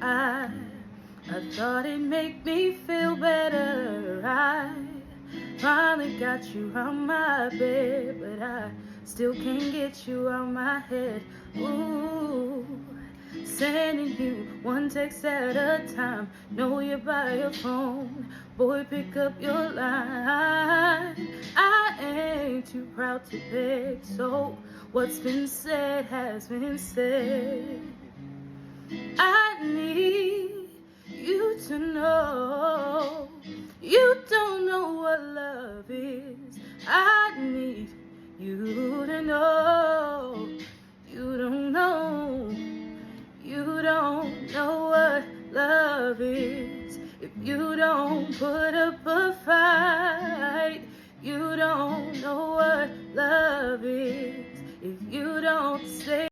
I, I thought it'd make me feel better. I finally got you out my bed, but I still can't get you out my head. Ooh, sending you one text at a time. Know you're by your phone, boy, pick up your line. I ain't too proud to beg, so what's been said has been said. I need you to know you don't know what love is. I need you to know you don't know. You don't know what love is if you don't put up a